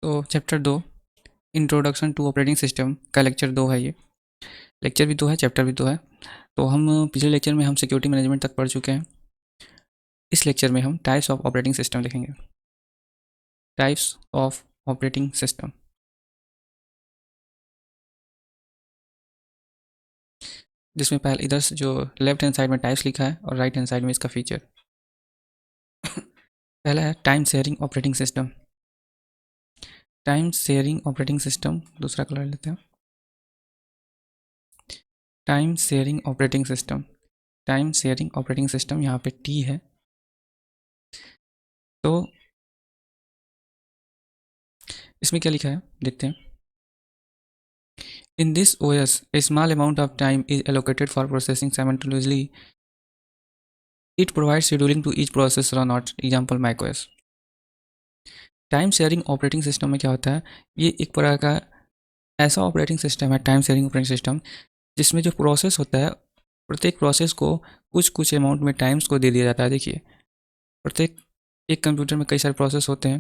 तो chapter 2 introduction to operating system का lecture 2 है ये। लेक्चर भी 2 है, चैप्टर भी 2 है। तो हम पिछले लेक्चर में हम सिक्योरिटी मैनेजमेंट तक पढ़ चुके हैं। इस लेक्चर में हम टाइप्स ऑफ ऑपरेटिंग सिस्टम लिखेंगे। टाइप्स ऑफ ऑपरेटिंग सिस्टम, जिसमें पहले इधर से जो लेफ्ट हैंड साइड में टाइप्स लिखा है और राइट हैंड साइड में इसका फीचर। पहला है time sharing operating system. Time sharing operating system, दूसरा कलर लेते हैं। Time sharing operating system, time sharing operating system, यहाँ पे टी है। तो इसमें क्या लिखा है देखते हैं। In this OS, a small amount of time is allocated for processing simultaneously. It provides scheduling to each process run on example macOS. Time sharing operating system में क्या होता है, ये एक प्रकार का ऐसा ऑपरेटिंग सिस्टम है, टाइम शेयरिंग ऑपरेटिंग सिस्टम, जिसमें जो प्रोसेस होता है प्रत्येक प्रोसेस को कुछ कुछ अमाउंट में टाइम्स को दे दिया जाता है। देखिए, प्रत्येक एक कंप्यूटर में कई सारे प्रोसेस होते हैं,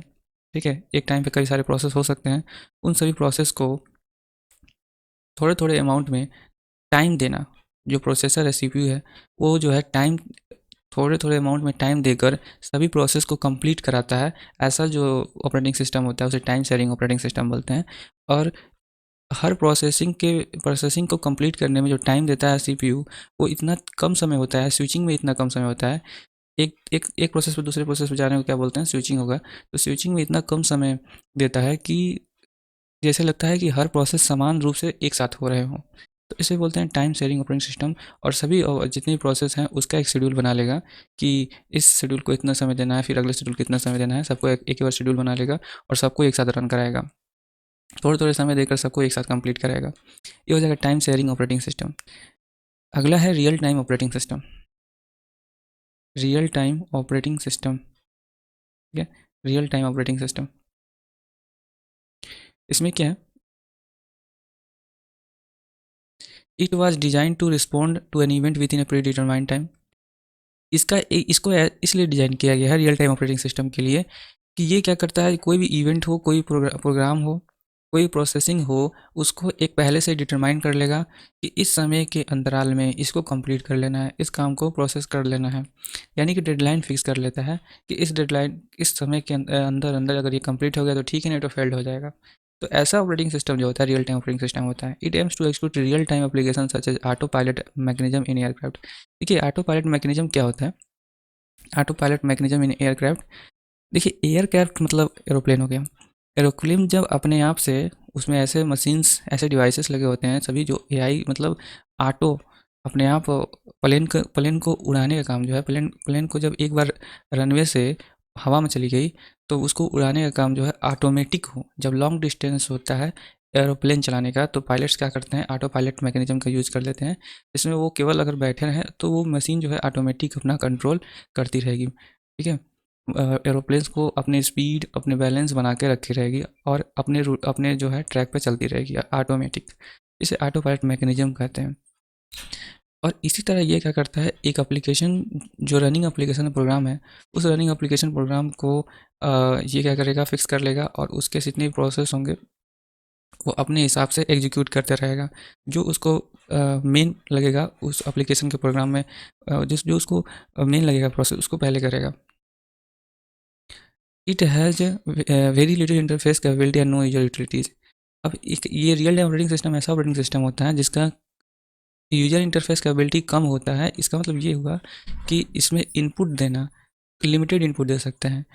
ठीक है, एक टाइम पे कई सारे प्रोसेस हो सकते हैं। उन सभी प्रोसेस को थोड़े थोड़े अमाउंट में टाइम देना, जो प्रोसेसर है सीपीयू है, वो जो है टाइम थोड़े थोड़े अमाउंट में टाइम देकर सभी प्रोसेस को कंप्लीट कराता है। ऐसा जो ऑपरेटिंग सिस्टम होता है उसे टाइम शेयरिंग ऑपरेटिंग सिस्टम बोलते हैं। और हर प्रोसेसिंग को कंप्लीट करने में जो टाइम देता है सीपीयू, वो इतना कम समय होता है, स्विचिंग में इतना कम समय होता है। एक प्रोसेस से दूसरे प्रोसेस में जाने को क्या बोलते हैं, स्विचिंग होगा। तो स्विचिंग में इतना कम समय देता है कि जैसे लगता है कि हर प्रोसेस समान रूप से एक साथ हो रहे हों। तो इसे बोलते हैं टाइम शेयरिंग ऑपरेटिंग सिस्टम। और सभी जितनी प्रोसेस हैं उसका एक शेड्यूल बना लेगा कि इस शेड्यूल को इतना समय देना है, फिर अगले शेड्यूल को इतना समय देना है, सबको एक ही बार शेड्यूल बना लेगा और सबको एक साथ रन कराएगा। थोड़े थोड़े समय देकर सबको एक साथ कंप्लीट कराएगा। ये हो जाएगा टाइम शेयरिंग ऑपरेटिंग सिस्टम। अगला है real time operating system. Real time operating system, ठीक है, रियल टाइम ऑपरेटिंग सिस्टम। इसमें क्या है, it was design to respond to an event within a predetermined time. इसको इसलिए डिज़ाइन किया गया है रियल टाइम ऑपरेटिंग सिस्टम के लिए कि ये क्या करता है, कोई भी इवेंट हो, कोई प्रोग्राम हो, कोई प्रोसेसिंग हो, उसको एक पहले से डिटरमाइन कर लेगा कि इस समय के अंतराल में इसको कंप्लीट कर लेना है, इस काम को प्रोसेस कर लेना है। यानी कि डेडलाइन फिक्स कर लेता है कि इस डेडलाइन इस समय के अंदर अंदर अगर ये कंप्लीट हो गया तो ठीक है, नहीं तो फेल्ड हो जाएगा। तो ऐसा ऑपरेटिंग सिस्टम जो होता है रियल टाइम ऑपरेटिंग सिस्टम होता है। It aims to execute real time application such as autopilot mechanism in aircraft. देखिए, ऑटो पायलट मैकेनिज्म क्या होता है। Autopilot mechanism in aircraft, देखिए एयरक्राफ्ट मतलब एरोप्लेन हो गया। एरोप्लेन जब अपने आप से, उसमें ऐसे मशीन्स ऐसे डिवाइसेस लगे होते हैं सभी, जो एआई मतलब ऑटो अपने आप प्लेन को उड़ाने का काम जो है, प्लेन प्लेन को जब एक बार रनवे से हवा में चली गई तो उसको उड़ाने का काम जो है ऑटोमेटिक हो। जब लॉन्ग डिस्टेंस होता है एरोप्लेन चलाने का तो पायलट्स क्या करते हैं, ऑटो पायलट मैकेनिज्म का यूज़ कर लेते हैं। इसमें वो केवल अगर बैठे रहें तो वो मशीन जो है ऑटोमेटिक अपना कंट्रोल करती रहेगी, ठीक है। एरोप्लेन्स को अपनी स्पीड अपने बैलेंस बना के रखी रहेगी और अपने जो है ट्रैक पे चलती रहेगी ऑटोमेटिक। इसे ऑटो पायलट मैकेनिज्म कहते हैं। और इसी तरह ये क्या करता है, एक एप्लीकेशन जो रनिंग एप्लीकेशन प्रोग्राम है, उस रनिंग एप्लीकेशन प्रोग्राम को ये क्या करेगा, फिक्स कर लेगा और उसके जितने भी प्रोसेस होंगे वो अपने हिसाब से एग्जीक्यूट करते रहेगा। जो उसको मेन लगेगा उस एप्लीकेशन के प्रोग्राम में, जिस जो उसको मेन लगेगा प्रोसेस, उसको पहले करेगा। It has very little interface capability and no user utilities. अब एक ये रियल टाइम ऑपरेटिंग सिस्टम ऐसा ऑपरेटिंग सिस्टम होता है जिसका यूजर इंटरफेस कैपेबिलिटी कम होता है। इसका मतलब ये हुआ कि इसमें इनपुट देना लिमिटेड इनपुट दे सकते हैं,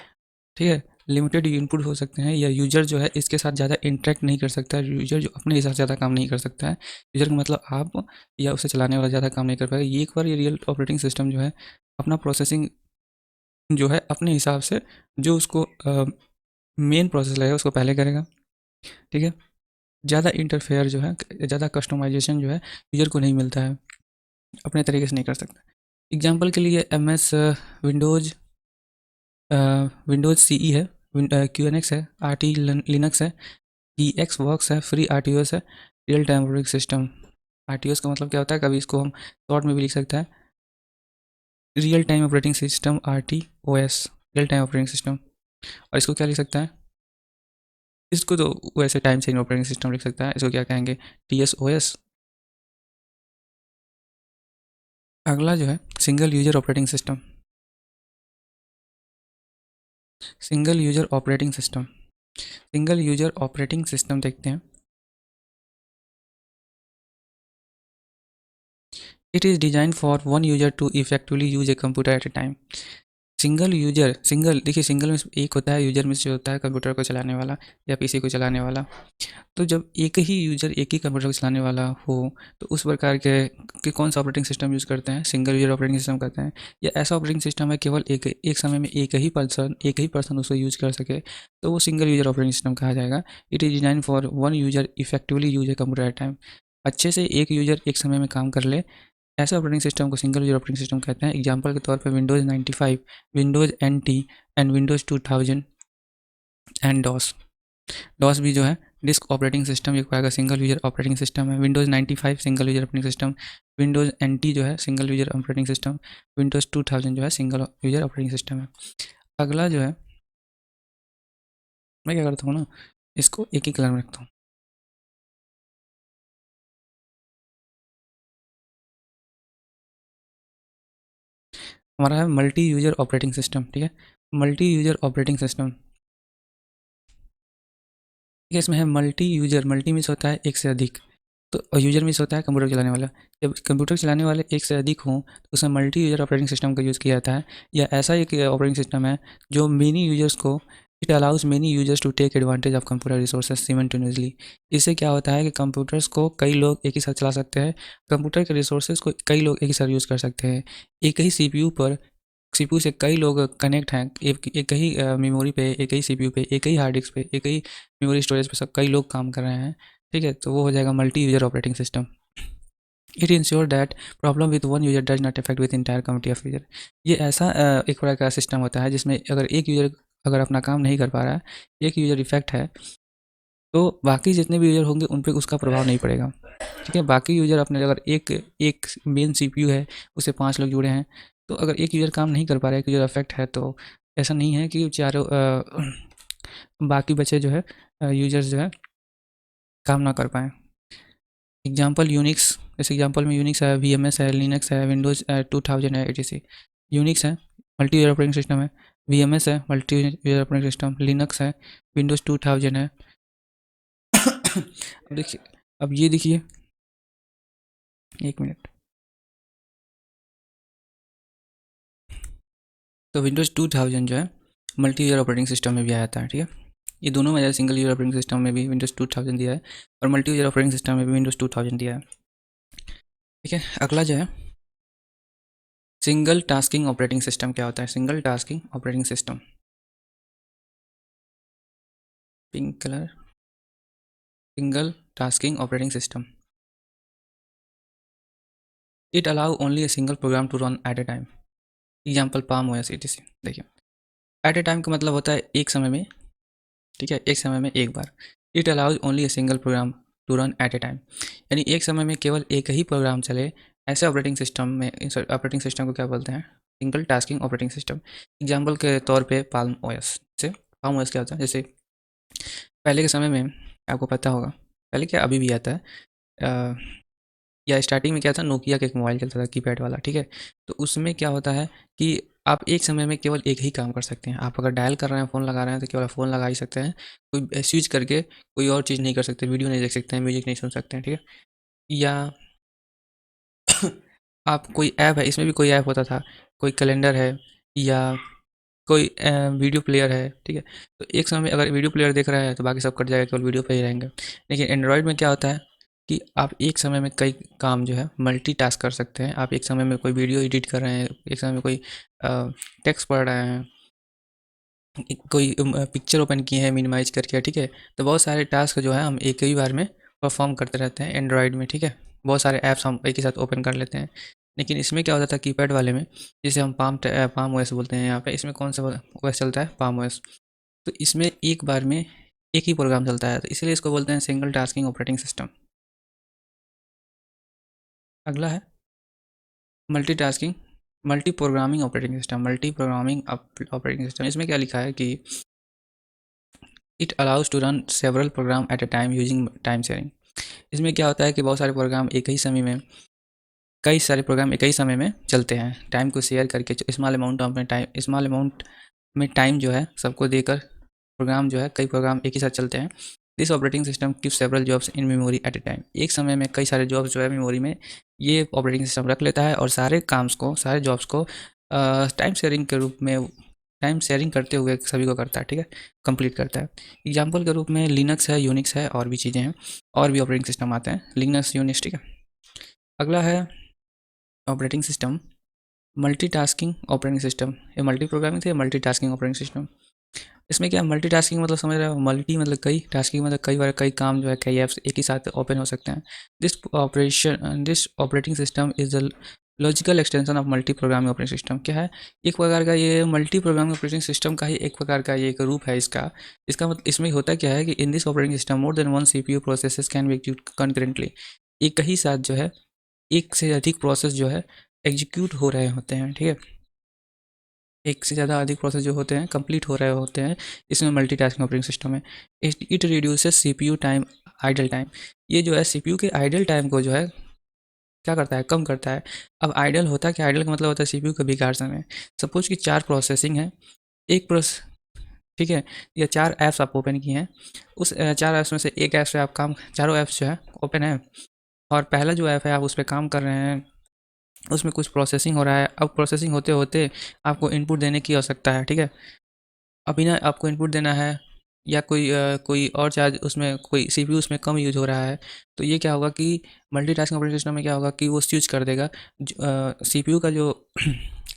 ठीक है, लिमिटेड इनपुट हो सकते हैं, या यूजर जो है इसके साथ ज़्यादा इंटरेक्ट नहीं कर सकता है। यूजर जो अपने हिसाब से ज़्यादा काम नहीं कर सकता है, यूजर का मतलब आप या उसे चलाने वाला ज़्यादा काम नहीं कर पाएगा। ये एक बार ये रियल ऑपरेटिंग सिस्टम जो है अपना प्रोसेसिंग जो है अपने हिसाब से, जो उसको मेन प्रोसेस लगेगा उसको पहले करेगा, ठीक है। ज़्यादा इंटरफेयर जो है, ज़्यादा कस्टमाइजेशन जो है यूज़र को नहीं मिलता है, अपने तरीके से नहीं कर सकता। एग्जांपल के लिए M S Windows, Windows C E है, क्यू एन एक्स है, आर टी लिनक्स है, ई एक्स वर्क्स है, free R T O S है। Real time operating system, R T O S का मतलब क्या होता है, कभी इसको हम शॉर्ट में भी लिख सकते हैं, real time operating system, R T O S, real time operating system. और इसको क्या लिख सकता है, इसको तो वैसे टाइम चेंज ऑपरेटिंग सिस्टम लिख सकता है, इसको क्या कहेंगे, TSOS। अगला जो है single user operating system. Single user operating system, single user operating system देखते हैं। It is design for one user to effectively use a computer at a time. Single user, single देखिए, सिंगल में एक होता है यूजर में से होता है कंप्यूटर को चलाने वाला या पीसी को चलाने वाला। तो जब एक ही यूजर एक ही कंप्यूटर को चलाने वाला हो तो उस प्रकार के कौन सा ऑपरेटिंग सिस्टम यूज़ करते हैं, सिंगल यूजर ऑपरेटिंग सिस्टम करते हैं। या ऐसा ऑपरेटिंग सिस्टम है केवल एक एक समय में एक ही पर्सन उसको यूज़ कर सके, तो वो सिंगल यूजर ऑपरेटिंग सिस्टम कहा जाएगा। It is design for one user effectively use a computer at time. अच्छे से एक यूजर एक समय में काम कर ले, ऐसे ऑपरेटिंग सिस्टम को सिंगल यूजर ऑपरेटिंग सिस्टम कहते हैं। एग्जांपल के तौर पे Windows 95, Windows NT and Windows 2000 and DOS. DOS भी जो है डिस्क ऑपरेटिंग सिस्टम एक प्रकार का सिंगल यूजर ऑपरेटिंग सिस्टम है। Windows 95 single user operating system, Windows NT जो है single user operating system, Windows 2000 जो है सिंगल यूजर ऑपरेटिंग सिस्टम है। अगला जो है, मैं क्या करता हूँ ना, इसको एक ही कलर में रखता हूँ। हमारा है मल्टी यूजर ऑपरेटिंग सिस्टम, ठीक है। मल्टी यूजर ऑपरेटिंग सिस्टम, ठीक है। इसमें है मल्टी यूजर, मल्टी मीन्स होता है एक से अधिक, तो यूजर मीन्स होता है कंप्यूटर चलाने वाला। जब कंप्यूटर चलाने वाले एक से अधिक हों तो उसमें मल्टी यूजर ऑपरेटिंग सिस्टम का यूज़ किया जाता है। या ऐसा एक ऑपरेटिंग सिस्टम है जो मेनी यूजर्स को, it allows many users to take advantage of computer resources simultaneously. इससे क्या होता है कि कंप्यूटर्स को कई लोग एक ही साथ चला सकते हैं, कंप्यूटर के रिसोर्सेज को कई लोग एक ही साथ यूज़ कर सकते हैं। एक ही सीपीयू पर, सीपीयू से कई लोग कनेक्ट हैं, एक ही मेमोरी पे, एक ही सीपीयू पे, एक ही हार्ड डिस्क पे, एक ही मेमोरी स्टोरेज पे सब कई लोग काम कर रहे हैं, ठीक है। तो वो हो जाएगा multi user operating system. It ensure that problem with one user does not affect with entire community of user. ये ऐसा एक प्रकार का सिस्टम होता है जिसमें अगर एक यूजर अगर अपना काम नहीं कर पा रहा है, एक यूजर इफेक्ट है, तो बाकी जितने भी यूजर होंगे उन पे उसका प्रभाव नहीं पड़ेगा, ठीक है। बाकी यूजर अपने, अगर एक एक मेन सीपीयू है उससे 5 लोग जुड़े हैं, तो अगर एक यूजर काम नहीं कर पा रहा है, एक यूजर अफेक्ट है, तो ऐसा नहीं है कि चारों बाकी बचे जो है यूजर्स जो है काम ना कर पाएँ। एग्जांपल यूनिक्स, इस एग्जांपल में यूनिक्स है, VMS है, लिनक्स है, विंडोज़ 2000 है, etc। यूनिक्स है, मल्टी यूजर ऑपरेटिंग सिस्टम है। VMS है, multi user operating system. Linux है, विंडोज़ 2000 है। अब देखिए, अब ये देखिए, एक मिनट। तो विंडोज़ 2000 जो है मल्टी यूजर ऑपरेटिंग सिस्टम में भी आ जाता है, ठीक है। ये दोनों में, सिंगल यूजर ऑपरेटिंग सिस्टम में भी विंडोज़ 2000 दिया है और मल्टी यूजर ऑपरेटिंग सिस्टम में भी विंडोज़ 2000 दिया है, ठीक है। अगला जो है सिंगल टास्किंग ऑपरेटिंग सिस्टम क्या होता है, single tasking operating system, pink colour, single tasking operating system. It allow only a single program to run at a time. Example Palm OS etc। देखिए, एट ए टाइम का मतलब होता है एक समय में, ठीक है, एक समय में एक बार। It allows only a single program to run at a time, यानी एक समय में केवल एक ही प्रोग्राम चले। ऐसे ऑपरेटिंग सिस्टम में, ऑपरेटिंग सिस्टम को क्या बोलते हैं, single tasking operating system. Example के तौर पे पाल्म ओएस। से पाल्म ओएस क्या होता है, जैसे पहले के समय में आपको पता होगा, पहले क्या अभी भी आता है, या स्टार्टिंग में क्या था, नोकिया का एक मोबाइल चलता था कीपैड वाला, ठीक है। तो उसमें क्या होता है कि आप एक समय में केवल एक ही काम कर सकते हैं। आप अगर डायल कर रहे हैं, फ़ोन लगा रहे हैं, तो केवल फ़ोन लगा ही सकते हैं। कोई स्विच करके कोई और चीज़ नहीं कर सकते, वीडियो नहीं देख सकते हैं, म्यूजिक नहीं सुन सकते हैं, ठीक है। या आप, कोई ऐप है, इसमें भी कोई ऐप होता था, कोई कैलेंडर है या कोई वीडियो प्लेयर है, ठीक है। तो एक समय में अगर वीडियो प्लेयर देख रहा है तो बाकी सब कट जाएगा, केवल वीडियो पे ही रहेंगे। लेकिन एंड्रॉयड में क्या होता है कि आप एक समय में कई काम जो है मल्टीटास्क कर सकते हैं। आप एक समय में कोई वीडियो एडिट कर रहे हैं, एक समय में कोई टेक्स्ट पढ़ रहे हैं, कोई पिक्चर ओपन किए हैं मिनिमाइज करके, ठीक है। तो बहुत सारे टास्क जो है हम एक ही बार में परफॉर्म करते रहते हैं एंड्रॉयड में, ठीक है। बहुत सारे ऐप्स हम एक ही साथ ओपन कर लेते हैं। लेकिन इसमें क्या होता था कीपैड वाले में, जिसे हम पाम ओएस बोलते हैं यहाँ पे, इसमें कौन सा ओएस चलता है, पाम ओएस। तो इसमें एक बार में एक ही प्रोग्राम चलता है, तो इसलिए इसको बोलते हैं सिंगल टास्किंग ऑपरेटिंग सिस्टम। अगला है multitasking, multiprogramming operating system. Multiprogramming operating system, इसमें क्या लिखा है कि it allows to run several program at a time using time sharing. इसमें क्या होता है कि बहुत सारे प्रोग्राम एक ही समय में, कई सारे प्रोग्राम एक ही समय में चलते हैं, टाइम को शेयर करके small amount of time, small amount में टाइम जो है सबको देकर प्रोग्राम जो है, कई प्रोग्राम एक ही साथ चलते हैं। This operating system keep several jobs in memory at a time. एक समय में कई सारे जॉब्स जो है मेमोरी में ये ऑपरेटिंग सिस्टम रख लेता है और सारे काम्स को, सारे जॉब्स को टाइम शेयरिंग के रूप में, टाइम शेयरिंग करते हुए सभी को करता है, ठीक है, कंप्लीट करता है। एग्जाम्पल के रूप में लिनक्स है, यूनिक्स है, और भी चीज़ें हैं, और भी ऑपरेटिंग सिस्टम आते हैं, लिनक्स, यूनिक्स, ठीक है। अगला है operating system multitasking operating system. ये मल्टी प्रोग्रामिंग थे, मल्टीटास्किंग ऑपरेटिंग सिस्टम। इसमें क्या मल्टीटास्किंग मतलब समझ रहे हो, मल्टी मतलब कई, टास्किंग मतलब कई बार कई काम जो है, कई ऐप्स एक ही साथ ओपन हो सकते हैं। This operating system is the logical extension of multi programming operating system. क्या है, एक प्रकार का ये मल्टी प्रोग्रामिंग ऑपरेटिंग सिस्टम का ही एक प्रकार का ये एक रूप है इसका। इसका मतलब इसमें होता क्या है कि in this operating system more than one CPU processes can be execute concurrently. एक ही साथ जो है एक से अधिक प्रोसेस जो है एग्जीक्यूट हो रहे होते हैं, ठीक है, एक से ज़्यादा अधिक प्रोसेस जो होते हैं कंप्लीट हो रहे होते हैं, इसमें मल्टीटास्किंग ऑपरेटिंग सिस्टम है। It reduces CPU time, idle time. ये जो है सीपीयू के आइडल टाइम को जो है क्या करता है, कम करता है। अब आइडल होता क्या, आइडल का मतलब होता है सीपीयू का बेकार समय। सपोज कि 4 प्रोसेसिंग है, एक प्रोसेस, ठीक है, या 4 ऐप्स आप ओपन किए हैं, उस 4 ऐप्स में से एक ऐप से आप काम, चारों ऐप्स जो है ओपन है, और पहला जो ऐप है आप उस पर काम कर रहे हैं, उसमें कुछ प्रोसेसिंग हो रहा है। अब प्रोसेसिंग होते होते आपको इनपुट देने की आवश्यकता है, ठीक है। अभी ना आपको इनपुट देना है, या कोई और चार्ज उसमें, कोई सीपीयू उसमें कम यूज़ हो रहा है, तो ये क्या होगा कि मल्टीटास्किंग ऑपरेटिंग सिस्टम में क्या होगा कि वो स्विच कर देगा सीपीयू का जो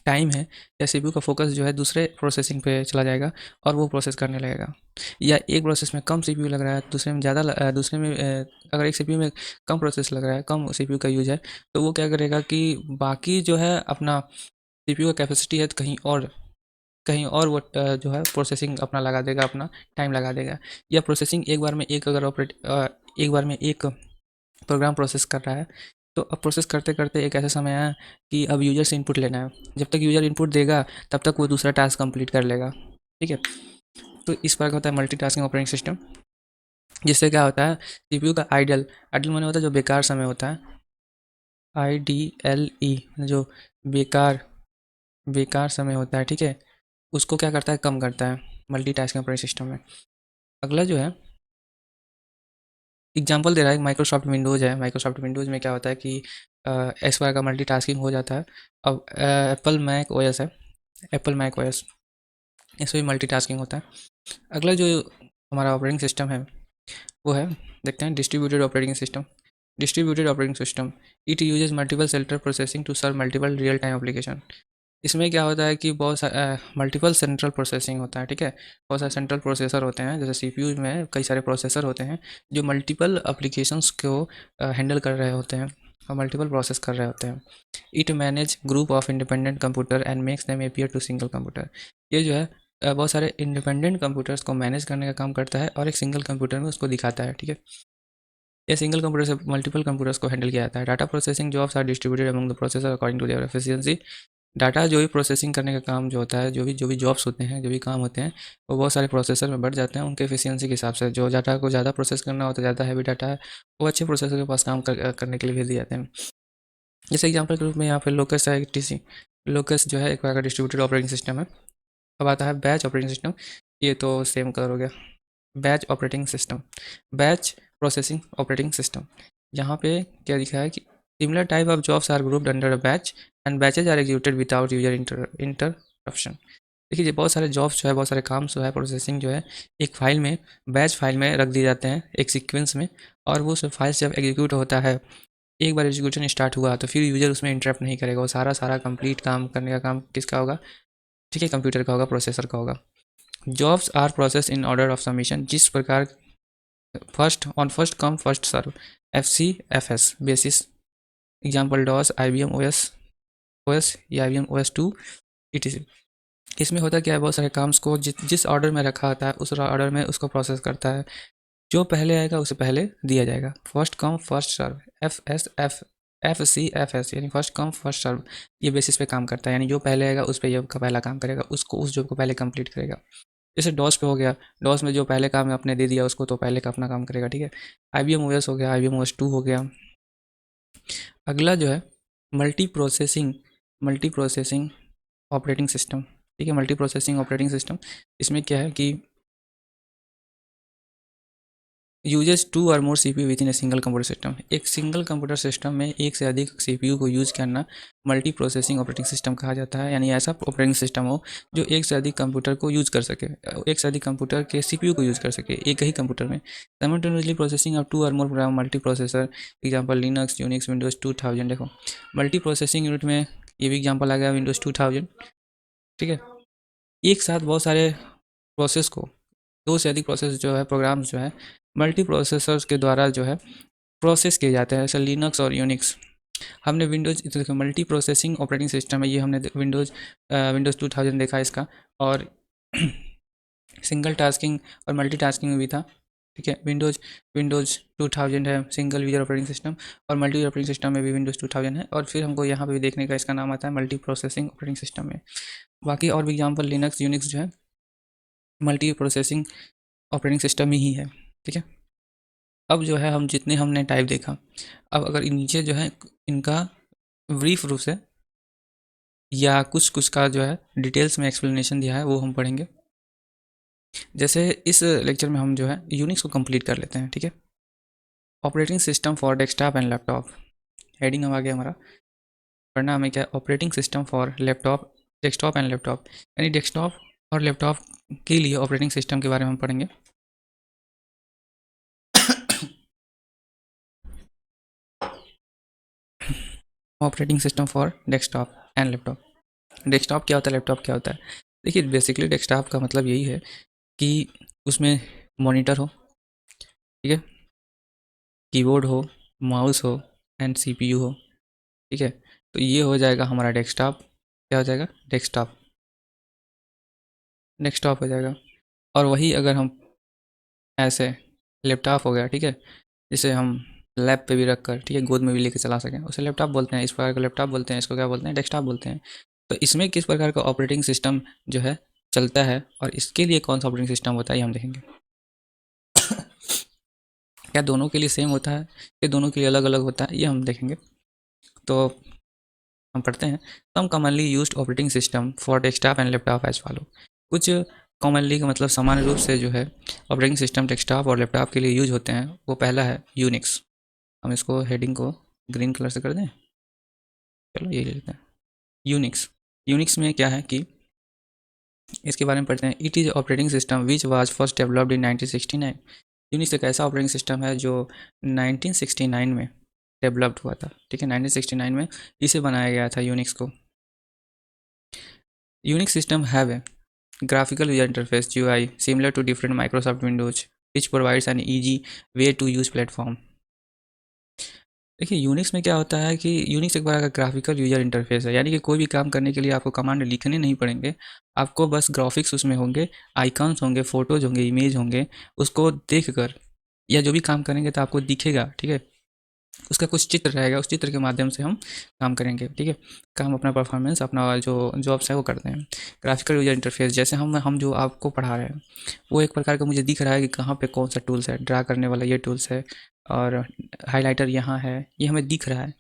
टाइम है, या सीपीयू का फोकस जो है दूसरे प्रोसेसिंग पे चला जाएगा और वो प्रोसेस करने लगेगा। या एक प्रोसेस में कम सीपीयू लग रहा है, दूसरे में ज़्यादा दूसरे में अगर एक सीपीयू में कम प्रोसेस लग रहा है, कम सीपीयू का यूज है, तो वो क्या करेगा कि बाकी जो है अपना सीपीयू का कैपेसिटी है तो कहीं और वो जो है प्रोसेसिंग अपना लगा देगा, अपना टाइम लगा देगा। या प्रोसेसिंग एक बार में एक अगर एक बार में एक प्रोग्राम प्रोसेस कर रहा है, तो अब प्रोसेस करते करते एक ऐसा समय है कि अब यूजर से इनपुट लेना है। जब तक यूजर इनपुट देगा तब तक वो दूसरा टास्क कंप्लीट कर लेगा, ठीक है। तो इस प्रकार का होता है मल्टीटास्किंग ऑपरेटिंग सिस्टम। जिससे क्या होता है, सीपीयू का आइडल, आइडल माने होता है जो बेकार समय होता है, IDLE, जो बेकार बेकार समय होता है, ठीक है, उसको क्या करता है, कम करता है मल्टीटास्किंग ऑपरेटिंग सिस्टम में। अगला जो है एग्जांपल दे रहा है, माइक्रोसॉफ्ट विंडोज़ है। माइक्रोसॉफ्ट विंडोज़ में क्या होता है कि इस प्रकार का मल्टीटास्किंग हो जाता है। अब एप्पल मैक ओएस है, एप्पल मैक ओएस, इसमें भी मल्टीटास्किंग होता है। अगला जो हमारा ऑपरेटिंग सिस्टम है वो है, देखते हैं, distributed operating system. Distributed operating system, it uses multiple central processing to serve multiple real time application. इसमें क्या होता है कि बहुत सा मल्टीपल सेंट्रल प्रोसेसिंग होता है, ठीक है। बहुत सारे सेंट्रल प्रोसेसर होते हैं, जैसे सीपीयू में कई सारे प्रोसेसर होते हैं जो मल्टीपल एप्लीकेशंस को हैंडल कर रहे होते हैं और मल्टीपल प्रोसेस कर रहे होते हैं। It manage group of independent computer and makes them appear to single computer. ये जो है बहुत सारे इंडिपेंडेंट कंप्यूटर्स को मैनेज करने का काम करता है और एक सिंगल कंप्यूटर में उसको दिखाता है, ठीक है। ये सिंगल कंप्यूटर से मल्टीपल कंप्यूटर्स को हैंडल किया जाता है। Data processing jobs are distributed among the processor according to their efficiency. Data जो भी प्रोसेसिंग करने का काम जो होता है, जो भी जॉब्स होते हैं, जो भी काम होते हैं, वो बहुत सारे प्रोसेसर में बढ़ जाते हैं उनके एफिशिएंसी के हिसाब से। जो डाटा को ज़्यादा प्रोसेस करना होता है, ज़्यादा हैवी डाटा है, वो अच्छे प्रोसेसर के पास काम करने के लिए भेज दिए जाते हैं। जैसे एग्जांपल के रूप में यहाँ पे लोकस है, टीसी लोकस जो है एक प्रकार का डिस्ट्रीब्यूटेड ऑपरेटिंग सिस्टम है। अब आता है बैच ऑपरेटिंग सिस्टम, ये तो सेम कलर हो गया। Batch operating system, batch processing operating system. यहाँ पे क्या लिखा है कि similar type of jobs are grouped under a batch and batches are executed without user interruption. देखिए बहुत सारे जॉब्स जो है, बहुत सारे काम जो है, प्रोसेसिंग जो है, एक फाइल में, बैच फाइल में रख दिए जाते हैं एक सीक्वेंस में, और वो सब फाइल जब एग्जीक्यूट होता है, एक बार एग्जीक्यूशन स्टार्ट हुआ तो फिर यूजर उसमें इंटरप्ट नहीं करेगा, वो सारा सारा कंप्लीट काम करने का काम किसका होगा, ठीक है, कंप्यूटर का होगा, प्रोसेसर का होगा। Jobs are process in order of submission, जिस प्रकार first come first serve, FCFS basis. Example DOS, IBM OS या IBM OS 2 etc। इसमें होता क्या है, बहुत सारे काम्स को जिस ऑर्डर में रखा होता है उस ऑर्डर में उसको प्रोसेस करता है। जो पहले आएगा उसे पहले दिया जाएगा, first come first serve, FCFS यानी फर्स्ट कम फर्स्ट सर्व। ये बेसिस पे काम करता है, यानी जो पहले आएगा उस पर ये का पहला काम करेगा, उसको उस जॉब को पहले कंप्लीट करेगा। जैसे डॉस पे हो गया, डॉस में जो पहले काम आपने दे दिया उसको तो पहले का अपना काम करेगा, ठीक है। IBM OS हो गया, IBM OS 2 हो गया। अगला जो है मल्टी प्रोसेसिंग ऑपरेटिंग सिस्टम, ठीक है। मल्टी प्रोसेसिंग ऑपरेटिंग सिस्टम, इसमें क्या है कि uses two or more CPU within a single computer system. एक सिंगल कंप्यूटर सिस्टम में एक से अधिक सीपीयू को यूज करना मल्टी प्रोसेसिंग ऑपरेटिंग सिस्टम कहा जाता है। यानी ऐसा ऑपरेटिंग सिस्टम हो जो एक से अधिक कंप्यूटर को यूज कर सके, एक से अधिक कंप्यूटर के सीपीयू को यूज कर सके एक ही कंप्यूटर में। Simultaneously processing of two or more program multi processor, example Linux, Unix, Windows 2000। देखो मल्टी प्रोसेसिंग यूनिट में ये भी एग्जाम्पल आ गया विंडोज 2000, ठीक है। एक साथ बहुत सारे प्रोसेस को, दो से अधिक प्रोसेस जो है, प्रोग्राम्स जो है मल्टी प्रोसेसर्स के द्वारा जो है प्रोसेस किए जाते हैं, जैसे लिनक्स और यूनिक्स। हमने Windows multi processing operating system है ये, हमने विंडोज 2000 देखा इसका। और सिंगल टास्किंग और मल्टी टास्किंग में भी था, ठीक है। विंडोज 2000 है सिंगल यूजर ऑपरेटिंग सिस्टम, और मल्टी यूजर ऑपरेटिंग सिस्टम में भी विंडोज 2000 है। और फिर हमको यहाँ पे भी देखने का इसका नाम आता है मल्टी प्रोसेसिंग ऑपरेटिंग सिस्टम में। बाकी और भी एग्जाम्पल लिनक्स, यूनिक्स जो है मल्टी प्रोसेसिंग ऑपरेटिंग सिस्टम ही है, ठीक है। अब जो है हम जितने हमने टाइप देखा, अब अगर नीचे जो है इनका ब्रीफ रूप से या कुछ कुछ का जो है डिटेल्स में एक्सप्लेनेशन दिया है वो हम पढ़ेंगे। जैसे इस लेक्चर में हम जो है यूनिक्स को कंप्लीट कर लेते हैं, ठीक है। Operating system for desktop and laptop, heading हम आ गया हमारा। पढ़ना हमें क्या, operating system for laptop, desktop and laptop, यानी डेस्कटॉप और लैपटॉप के लिए ऑपरेटिंग सिस्टम के बारे में हम पढ़ेंगे। Operating system for desktop and laptop. Desktop क्या होता है, लैपटॉप क्या होता है? देखिए बेसिकली डेस्कटॉप का मतलब यही है कि उसमें मॉनिटर हो, ठीक है, कीबोर्ड हो, माउस हो एंड सीपीयू हो, ठीक है। तो ये हो जाएगा हमारा डेस्कटॉप। क्या हो जाएगा? डेस्कटॉप, डेस्कटॉप हो जाएगा। और वही अगर हम ऐसे लैपटॉप हो गया, ठीक है, जिसे हम लैप पे भी रख कर, ठीक है, गोद में भी लेके चला सकें, उसे लैपटॉप बोलते हैं। इस प्रकार का लैपटॉप बोलते हैं, इसको क्या बोलते हैं? डेस्कटॉप बोलते हैं। तो इसमें किस प्रकार का ऑपरेटिंग सिस्टम जो है चलता है और इसके लिए कौन सा ऑपरेटिंग सिस्टम होता है ये हम देखेंगे। क्या दोनों के लिए सेम होता है या दोनों के लिए अलग अलग होता है ये हम देखेंगे। तो हम पढ़ते हैं। Some commonly used operating system for desktop and laptop as follow. कुछ कॉमनली का मतलब सामान्य रूप से जो है ऑपरेटिंग सिस्टम डेस्कटॉप और लैपटॉप के लिए यूज होते हैं। वो पहला है यूनिक्स। हम इसको हेडिंग को ग्रीन कलर से कर दें, चलो ये ले लेते हैं यूनिक्स। यूनिक्स में क्या है कि इसके बारे में पढ़ते हैं। It is operating system which was first developed in 1969। Unix एक ऐसा ऑपरेटिंग सिस्टम है जो 1969 में डेवलप्ड हुआ था, ठीक है। 1969 में इसे बनाया गया था यूनिक्स को। Unix system have a graphical user interface GUI similar to different Microsoft Windows which provides an easy way to use platform। देखिए यूनिक्स में क्या होता है कि यूनिक्स एक बार का ग्राफिकल यूजर इंटरफेस है, यानी कि कोई भी काम करने के लिए आपको कमांड लिखने नहीं पड़ेंगे। आपको बस ग्राफिक्स उसमें होंगे, आइकॉन्स होंगे, फोटोज होंगे, इमेज होंगे, उसको देखकर या जो भी काम करेंगे तो आपको दिखेगा, ठीक है। उसका कुछ चित्र रहेगा, उस चित्र के माध्यम से हम काम करेंगे, ठीक है। काम अपना परफॉर्मेंस, अपना जो जॉब्स है वो करते हैं। ग्राफिकल यूजर इंटरफेस जैसे हम जो आपको पढ़ा रहे हैं वो एक प्रकार का मुझे दिख रहा है कि कहाँ पे कौन सा टूल्स है, ड्रा करने वाला ये टूल्स है और हाइलाइटर यहाँ है, ये हमें दिख रहा है।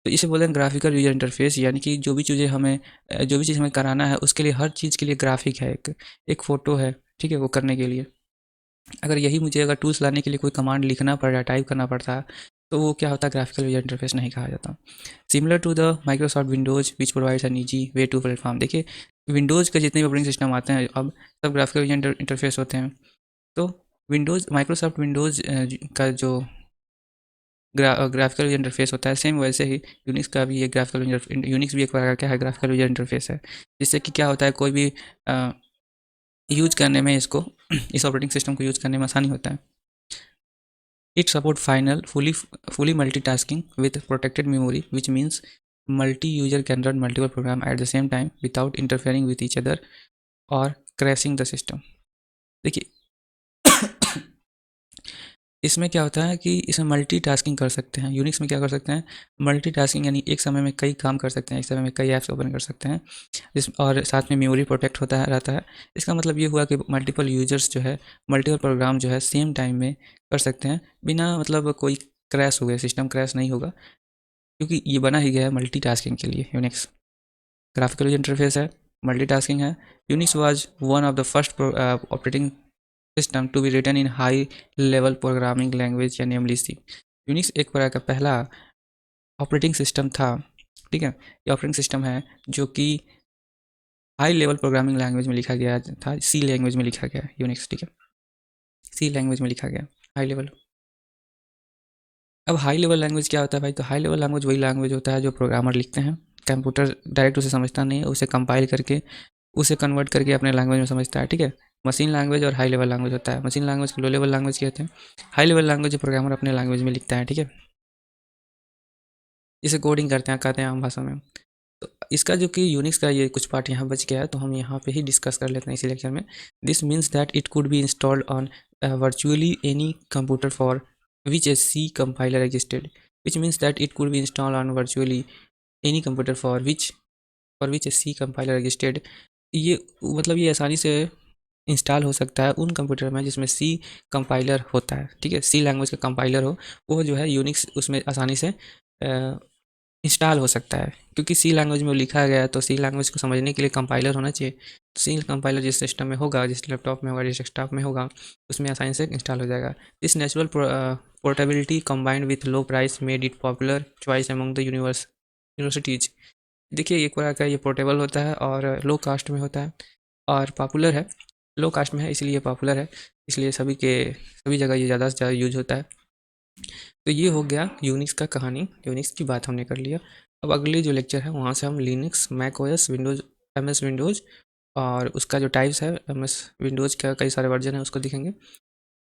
तो इसे बोलते हैं ग्राफिकल यूजर इंटरफेस। यानी कि जो भी चीज़ हमें कराना है उसके लिए, हर चीज़ के लिए ग्राफिक है, एक फ़ोटो है, ठीक है, वो करने के लिए। अगर यही मुझे अगर टूल्स लाने के लिए कोई कमांड लिखना पड़ रहा है, टाइप करना पड़ता है, तो वो क्या होता है? ग्राफिकल यूजर इंटरफेस नहीं कहा जाता। Similar to the Microsoft Windows which provides an easy way to platform. देखिए विंडोज़ के जितने भी ऑपरेटिंग सिस्टम आते हैं अब सब ग्राफिकल यूजर इंटरफेस होते हैं। तो विंडोज़, माइक्रोसॉफ्ट विंडोज़ का जो ग्राफिकल इंटरफेस होता है, सेम वैसे ही यूनिक्स का भी ये यूनिक्स भी एक प्रकार का क्या है? ग्राफिकल यूजर इंटरफेस है। जिससे कि क्या होता है, कोई भी यूज करने में इसको इस ऑपरेटिंग सिस्टम को यूज करने में आसानी होता है। It support final fully multitasking with protected memory, which means multi-user can run multiple program at the same time without interfering with each other or crashing the system। देखिए इसमें क्या होता है कि इसमें मल्टीटास्किंग कर सकते हैं। यूनिक्स में क्या कर सकते हैं, मल्टीटास्किंग, यानी एक समय में कई काम कर सकते हैं, एक समय में कई ऐप्स ओपन कर सकते हैं। इस और साथ में मेमोरी प्रोटेक्ट होता है रहता है। इसका मतलब ये हुआ कि मल्टीपल यूजर्स जो है, मल्टीपल प्रोग्राम जो है सेम टाइम में कर सकते हैं, बिना मतलब कोई क्रैश हुए, सिस्टम क्रैश नहीं होगा, क्योंकि ये बना ही गया है मल्टीटास्किंग के लिए यूनिक्स। ग्राफिकल इंटरफेस है, मल्टीटास्किंग है। Unix was one of the first operating system to be written in high level programming language, या नेमली सी। यूनिक्स एक प्रकार का पहला ऑपरेटिंग सिस्टम था, ठीक है। ये ऑपरेटिंग सिस्टम है जो कि हाई लेवल प्रोग्रामिंग लैंग्वेज में लिखा गया था, सी लैंग्वेज में लिखा गया यूनिक्स, ठीक है। सी लैंग्वेज में लिखा गया, हाई लेवल। अब हाई लेवल लैंग्वेज क्या होता है भाई, तो हाई लेवल लैंग्वेज वही लैंग्वेज होता है जो प्रोग्रामर लिखते हैं। कंप्यूटर डायरेक्ट उसे समझता नहीं है, उसे कंपाइल करके, उसे कन्वर्ट करके अपने लैंग्वेज में समझता है, ठीक है। मशीन लैंग्वेज और हाई लेवल लैंग्वेज होता है। मशीन लैंग्वेज को लो लेवल लैंग्वेज कहते हैं। हाई लेवल लैंग्वेज प्रोग्रामर अपने लैंग्वेज में लिखता है, ठीक है। इसे कोडिंग करते हैं, कहते हैं आम भाषा में। तो इसका जो कि यूनिक्स का ये कुछ पार्ट यहाँ बच गया है, तो हम यहाँ पे ही डिस्कस कर लेते हैं इसी लेक्चर में। This means that it could be installed on virtually any computer for which a C compiler existed, which means that it could be installed on virtually any computer for which a C compiler existed. ये मतलब ये आसानी से install हो सकता है उन computer में जिसमें सी कंपाइलर होता है, ठीक है। सी लैंग्वेज का कंपाइलर हो, वो जो है यूनिक्स उसमें आसानी से इंस्टॉल हो सकता है, क्योंकि सी लैंग्वेज में वो लिखा गया है, तो सी लैंग्वेज को समझने के लिए कंपाइलर होना चाहिए। तो सी कंपाइलर जिस सिस्टम में होगा, जिस लैपटॉप में होगा, जिस डेस्कटॉप में होगा, उसमें आसानी से इंस्टॉल हो जाएगा। This natural portability combined with low price made it popular choice among the universities. देखिए, एक प्रकार का ये पोर्टेबल होता है और लो कास्ट में होता है और पॉपुलर है। लो कास्ट में है इसलिए पॉपुलर है, इसलिए सभी जगह ये ज़्यादा से ज़्यादा यूज होता है। तो ये हो गया यूनिक्स का कहानी, यूनिक्स की बात हमने कर लिया। अब अगले जो लेक्चर है वहाँ से हम Linux, Mac OS, Windows, MS Windows और उसका जो टाइप्स है, एमएस विंडोज़ का कई सारे वर्जन है उसको देखेंगे।